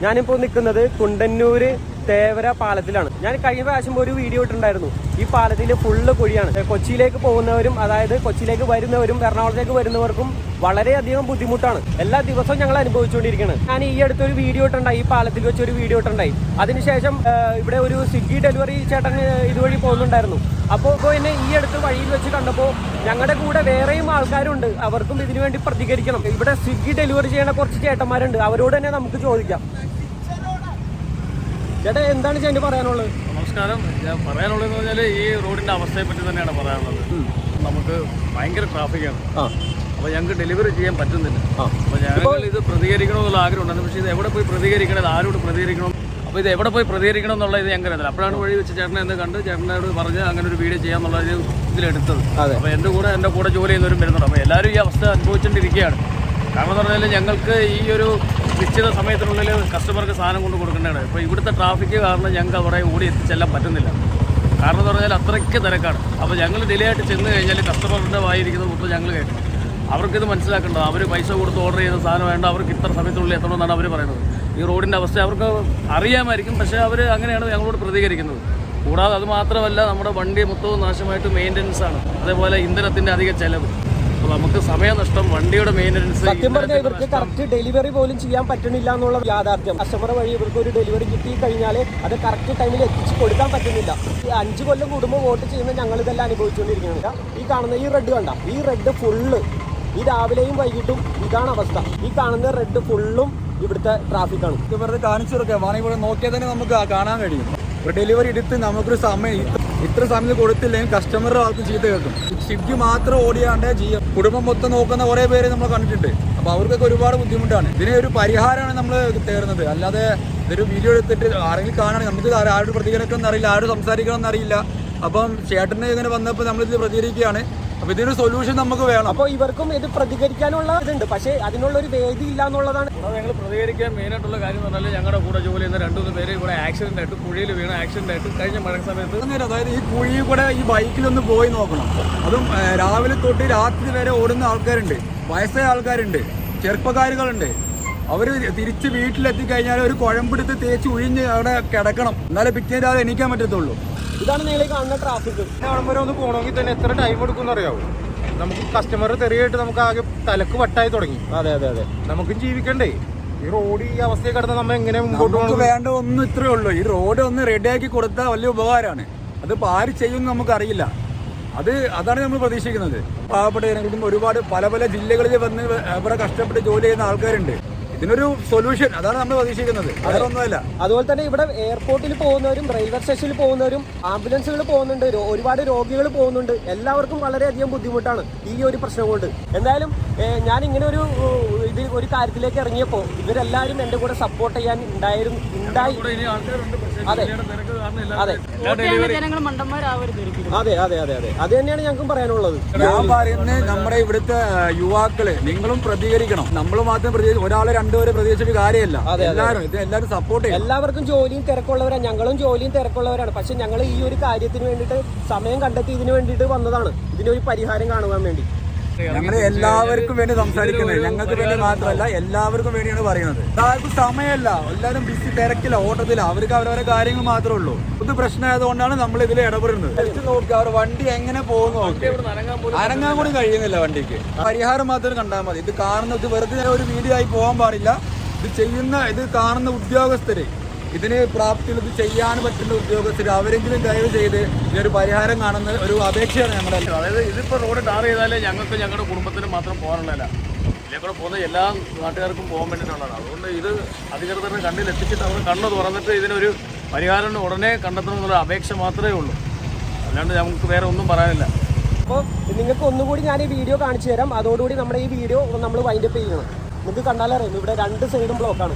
ഞാനിപ്പോൾ നിൽക്കുന്നത് കുണ്ടന്നൂര് തേവര പാലത്തിലാണ്. ഞാൻ കഴിഞ്ഞ പ്രാവശ്യം ഒരു വീഡിയോ ഇട്ടിട്ടുണ്ടായിരുന്നു. ഈ പാലത്തിൽ ഫുള്ള് കുഴിയാണ്. കൊച്ചിയിലേക്ക് പോകുന്നവരും അതായത് കൊച്ചിയിലേക്ക് വരുന്നവരും എറണാകുളത്തേക്ക് വരുന്നവർക്കും വളരെയധികം ബുദ്ധിമുട്ടാണ്. എല്ലാ ദിവസവും ഞങ്ങൾ അനുഭവിച്ചുകൊണ്ടിരിക്കുകയാണ്. ഞാൻ ഈ അടുത്തൊരു വീഡിയോ ഇട്ടുണ്ടായി, ഈ പാലത്തിൽ വെച്ചൊരു വീഡിയോ ഇട്ടുണ്ടായി. അതിനുശേഷം ഇവിടെ ഒരു സ്വിഗ്ഗി ഡെലിവറി ചേട്ടൻ ഇതുവഴി പോകുന്നുണ്ടായിരുന്നു. അപ്പോൾ എന്നെ ഈ അടുത്ത് വഴിയിൽ വെച്ച് കണ്ടപ്പോൾ ഞങ്ങളുടെ കൂടെ വേറെയും ആൾക്കാരുണ്ട്, അവർക്കും ഇതിനു വേണ്ടി പ്രതികരിക്കണം. ഇവിടെ സ്വിഗ്ഗി ഡെലിവറി ചെയ്യുന്ന കുറച്ച് ചേട്ടന്മാരുണ്ട്, അവരോട് തന്നെ നമുക്ക് ചോദിക്കാം. ചേട്ടാ, എന്താണ് ചേട്ടൻ പറയാനുള്ളത്? നമസ്കാരം. ഞാൻ പറയാനുള്ളതെന്ന് പറഞ്ഞാൽ ഈ റോഡിന്റെ അവസ്ഥയെ പറ്റി തന്നെയാണ് പറയാനുള്ളത്. നമുക്ക് ഭയങ്കര ട്രാഫിക്കാണ്. അപ്പോൾ ഞങ്ങൾക്ക് ഡെലിവറി ചെയ്യാൻ പറ്റുന്നില്ല. അപ്പോൾ ഞങ്ങൾ ഇത് പ്രതികരിക്കണമെന്നുള്ള ആഗ്രഹം ഉണ്ടായിരുന്നു. പക്ഷേ ഇത് എവിടെ പോയി പ്രതികരിക്കണം, ആരോട് പ്രതികരിക്കണം, അപ്പോൾ ഇത് എവിടെ പോയി പ്രതികരിക്കണം എന്നുള്ള ഇത് ഞങ്ങൾക്ക് അറിയില്ല. അപ്പോഴാണ് വഴി വെച്ച് ചേട്ടനെ എന്ന് കണ്ട് ചേട്ടനോട് പറഞ്ഞ് അങ്ങനെ ഒരു വീഡിയോ ചെയ്യാന്നുള്ള ഇതിലെടുത്തത്. അപ്പോൾ എൻ്റെ കൂടെ ജോലി ചെയ്യുന്നവരും വരുന്നുണ്ട്. അപ്പോൾ എല്ലാവരും ഈ അവസ്ഥ അനുഭവിച്ചുകൊണ്ടിരിക്കുകയാണ്. കാരണം എന്ന് പറഞ്ഞാൽ ഞങ്ങൾക്ക് ഈ ഒരു നിശ്ചിത സമയത്തിനുള്ളിൽ കസ്റ്റമർക്ക് സാധനം കൊണ്ട് കൊടുക്കേണ്ടതാണ്. ഇപ്പോൾ ഇവിടുത്തെ ട്രാഫിക്ക് കാരണം ഞങ്ങൾക്ക് അവിടെ ഓടി എത്തിച്ചെല്ലാൻ പറ്റുന്നില്ല. കാരണം എന്ന് പറഞ്ഞാൽ അത്രയ്ക്ക് തിരക്കാണ്. അപ്പോൾ ഞങ്ങൾ ഡിലേ ആയിട്ട് ചെന്ന് കഴിഞ്ഞാൽ കസ്റ്റമറിൻ്റെ വായിരിക്കുന്നത് മൊത്തം ഞങ്ങൾ കേൾക്കും. അവർക്കിത് മനസ്സിലാക്കേണ്ടത്, അവർ പൈസ കൊടുത്ത് ഓർഡർ ചെയ്ത സാധനം വേണ്ട, അവർക്ക് ഇത്ര സമയത്തിനുള്ളിൽ എത്തണമെന്നാണ് അവർ പറയുന്നത്. ഈ റോഡിൻ്റെ അവസ്ഥ അവർക്ക് അറിയാമായിരിക്കും, പക്ഷേ അവർ അങ്ങനെയാണ് ഞങ്ങളോട് പ്രതികരിക്കുന്നത്. കൂടാതെ അത് മാത്രമല്ല, നമ്മുടെ വണ്ടി മൊത്തവും നാശമായിട്ട് മെയിൻ്റനൻസ് ആണ്. അതേപോലെ ഇന്ധനത്തിൻ്റെ അധിക ചെലവ്, അപ്പോൾ നമുക്ക് സമയനഷ്ടം, വണ്ടിയുടെ മെയിൻ്റനൻസ്. സത്യം പറഞ്ഞാൽ ഇവർക്ക് കറക്റ്റ് ഡെലിവറി പോലും ചെയ്യാൻ പറ്റണില്ല എന്നുള്ള യാഥാർത്ഥ്യം. കസ്റ്റമർ വഴി ഇവർക്ക് ഒരു ഡെലിവറി കിട്ടി കഴിഞ്ഞാൽ അത് കറക്റ്റ് ടൈമിൽ എത്തിച്ച് കൊടുക്കാൻ പറ്റുന്നില്ല. ഈ 5 കൊല്ലം കൂടുമ്പോൾ വോട്ട് ചെയ്യുന്ന ഞങ്ങൾ ഇതെല്ലാം അനുഭവിച്ചുകൊണ്ടിരിക്കുകയാണ്. ഈ കാണുന്ന ഈ റെഡ് കണ്ട, ഈ റെഡ് ഫുള്ള് ഈ രാവിലെയും വൈകിട്ടും ഇതാണ് അവസ്ഥ. ഈ കാണുന്ന റെഡ് ഫുള്ളും ഇവിടുത്തെ ട്രാഫിക്കാണ്. വെറുതെ കാണിച്ചു കൊടുക്കുക, വേണമെങ്കിൽ ഇവിടെ നോക്കിയാൽ തന്നെ നമുക്ക് കാണാൻ കഴിയും. ഒരു ഡെലിവറി എടുത്ത് നമുക്കൊരു സമയം ഇത്ര സമയത്ത് കൊടുത്തില്ലെങ്കിൽ കസ്റ്റമറുടെ ആൾക്ക് ചീത്ത കേൾക്കും. സ്വിഗ്ഗി മാത്രം ഓടിയാണ്ട് കുടുംബം മൊത്തം നോക്കുന്ന കുറേ പേര് നമ്മൾ കണ്ടിട്ടുണ്ട്. അപ്പോൾ അവർക്കൊക്കെ ഒരുപാട് ബുദ്ധിമുട്ടാണ്. ഇതിനെ ഒരു പരിഹാരമാണ് നമ്മൾ തേടുന്നത്. അല്ലാതെ ഇതൊരു വീഡിയോ എടുത്തിട്ട് ആരെങ്കിലും കാണുകയാണെങ്കിൽ നമുക്ക് ആരോട് പ്രതികരിക്കണം അറിയില്ല, ആരോട് സംസാരിക്കണം എന്നറിയില്ല. അപ്പം ചേട്ടനെ ഇങ്ങനെ വന്നപ്പോൾ നമ്മളിത് പ്രതികരിക്കുകയാണ്. അപ്പോൾ ഇതിനൊരു സൊല്യൂഷൻ നമുക്ക് വേണം. അപ്പോൾ ഇവർക്കും ഇത് പ്രതികരിക്കാനുള്ള ഇതുണ്ട്, പക്ഷേ അതിനുള്ളൊരു വേദി ഇല്ല എന്നുള്ളതാണ്. ഞങ്ങൾ പ്രതികരിക്കാൻ മെയിനായിട്ടുള്ള കാര്യം എന്ന് പറഞ്ഞാൽ ഞങ്ങളുടെ കൂടെ ജോലി ചെയ്യുന്ന 2-3 പേര് ഇവിടെ ആക്സിഡന്റ് ആയിട്ട്, കുഴിയിൽ വീണ ആക്സിഡന്റ് ആയിട്ട് കഴിഞ്ഞ മഴ സമയത്ത്. അതായത് ഈ കുഴി കൂടെ ഈ ബൈക്കിലൊന്ന് പോയി നോക്കണം. അതും രാവിലെ തൊട്ട് രാത്രി വരെ ഓടുന്ന ആൾക്കാരുണ്ട്, വയസ്സായ ആൾക്കാരുണ്ട്, ചെറുപ്പക്കാരുകളുണ്ട്. അവർ തിരിച്ച് വീട്ടിലെത്തിക്കഴിഞ്ഞാൽ ഒരു കുഴമ്പെടുത്ത് തേച്ച് ഉഴിഞ്ഞ് അവിടെ കിടക്കണം, എന്നാലേ പിറ്റേ രാവിലെ എണീക്കാൻ പറ്റത്തുള്ളൂ. ഇതാണ് നിങ്ങൾ കാണുന്ന ട്രാഫിക്. അവിടെ വരെ ഒന്ന് പോകണമെങ്കിൽ തന്നെ എത്ര ടൈം എടുക്കും അറിയാവോ? നമുക്ക് കസ്റ്റമർ തെറിയായിട്ട് നമുക്ക് ആകെ തലക്ക് വട്ടായി തുടങ്ങി. അതെ അതെ അതെ, നമുക്കും ജീവിക്കണ്ടേ? ഈ റോഡ് ഈ അവസ്ഥയിൽ കിടന്ന് നമ്മൾ എങ്ങനെ മുമ്പോട്ട് നമുക്ക് വേണ്ട ഒന്നും ഇത്രേ ഉള്ളൂ. ഈ റോഡ് ഒന്ന് റെഡിയാക്കി കൊടുത്താൽ വലിയ ഉപകാരമാണ്. അതിപ്പോൾ ആര് ചെയ്യുമെന്ന് നമുക്കറിയില്ല. അതാണ് നമ്മൾ പ്രതീക്ഷിക്കുന്നത്. പാവപ്പെട്ട ജനങ്ങൾക്കും ഒരുപാട് പല ജില്ലകളിൽ വന്ന് ഇവിടെ കഷ്ടപ്പെട്ട് ജോലി ചെയ്യുന്ന ആൾക്കാരുണ്ട്. ഇതിനൊരു സൊല്യൂഷൻ അതാണ് നമ്മൾ പ്രതീക്ഷിക്കുന്നത്, വേറെ ഒന്നുമല്ല. അതുപോലെ തന്നെ ഇവിടെ എയർപോർട്ടിൽ പോകുന്നവരും റെയിൽവേ സ്റ്റേഷനിൽ പോകുന്നവരും ആംബുലൻസുകൾ പോകുന്നുണ്ട്, ഒരുപാട് രോഗികൾ പോകുന്നുണ്ട്. എല്ലാവർക്കും വളരെയധികം ബുദ്ധിമുട്ടാണ് ഈ ഒരു പ്രശ്നം കൊണ്ട്. എന്തായാലും ഞാൻ ഇങ്ങനെ ഒരു കാര്യത്തിലേക്ക് ഇറങ്ങിയപ്പോൾ ഇവരെല്ലാവരും എൻ്റെ കൂടെ സപ്പോർട്ട് ചെയ്യാൻ ഉണ്ടായി. അതെ അതെ അതെ അതെ അതെ അതെ, അത് തന്നെയാണ് ഞങ്ങൾക്കും പറയാനുള്ളത്. ഞാൻ പറയുന്നത് നമ്മുടെ ഇവിടുത്തെ യുവാക്കള് നിങ്ങളും പ്രതികരിക്കണം. നമ്മൾ മാത്രം ഒരാളെ രണ്ടുപേരെ പ്രതികരിച്ചിട്ട് കാര്യമല്ല. എല്ലാവരും സപ്പോർട്ട് ചെയ്യും. എല്ലാവർക്കും ജോലിയും തിരക്കുള്ളവരാണ്, ഞങ്ങളും ജോലിയും തിരക്കുള്ളവരാണ്. പക്ഷെ ഞങ്ങൾ ഈ ഒരു കാര്യത്തിന് വേണ്ടിയിട്ട് സമയം കണ്ടെത്തി ഇതിനു വേണ്ടിയിട്ട് വന്നതാണ്, ഇതിനൊരു പരിഹാരം കാണുവാൻ വേണ്ടി. ഞങ്ങൾ എല്ലാവർക്കും വേണ്ടി സംസാരിക്കുന്നത്, ഞങ്ങൾക്ക് വേണ്ടി മാത്രമല്ല എല്ലാവർക്കും വേണ്ടിയാണ് പറയുന്നത്. എല്ലാവർക്കും സമയമല്ല, എല്ലാവരും ബിസി തിരക്കില്ല, ഓട്ടത്തില്ല. അവർക്ക് അവരവരെ കാര്യങ്ങൾ മാത്രമേ ഉള്ളൂ. ഇത് പ്രശ്നമായതുകൊണ്ടാണ് നമ്മൾ ഇതിൽ ഇടപെടുന്നത്. നോക്കി അവർ വണ്ടി എങ്ങനെ പോകുന്നു, അനങ്ങാൻ കൂടി കഴിയുന്നില്ല വണ്ടിക്ക്. പരിഹാരം മാത്രം കണ്ടാൽ മതി. ഇത് കാണുന്നത് വെറുതെ ഒരു വീഡിയോ ആയി പോകാൻ പാടില്ല. ഇത് കാണുന്ന ഉദ്യോഗസ്ഥര്, ഇതിന് പ്രാപ്തിയിൽ ഇത് ചെയ്യാൻ പറ്റുന്ന ഉദ്യോഗസ്ഥർ, അവരെങ്കിലും ദയവ് ചെയ്ത് ഇതിനൊരു പരിഹാരം കാണുന്ന ഒരു അപേക്ഷയാണ് ഞങ്ങളുടെ. അതായത് ഇതിപ്പോൾ റോഡ് ടാർ ചെയ്താലേ ഞങ്ങൾക്ക് ഞങ്ങളുടെ കുടുംബത്തിന് മാത്രം പോകാനുള്ളതല്ല, ഇതിലേക്കൂടെ പോകുന്ന എല്ലാ നാട്ടുകാർക്കും പോകാൻ വേണ്ടിയിട്ടുള്ളതാണ്. അതുകൊണ്ട് ഇത് അധികൃതരുടെ കണ്ണിലെത്തിച്ചിട്ട് അവർ കണ്ണ് തുറന്നിട്ട് ഇതിനൊരു പരിഹാരം ഉടനെ കണ്ടെത്തണം എന്നുള്ള അപേക്ഷ മാത്രമേ ഉള്ളൂ. അല്ലാണ്ട് ഞങ്ങൾക്ക് വേറെ ഒന്നും പറയാനില്ല. അപ്പോൾ നിങ്ങൾക്ക് ഒന്നുകൂടി ഞാൻ ഈ വീഡിയോ കാണിച്ചു തരാം. അതോടുകൂടി നമ്മുടെ ഈ വീഡിയോ നമ്മൾ വൈൻഡപ്പ് ചെയ്യണം. നിങ്ങൾക്ക് കണ്ടാലറിയാം ഇവിടെ 2 സൈഡും ബ്ലോക്കാണ്.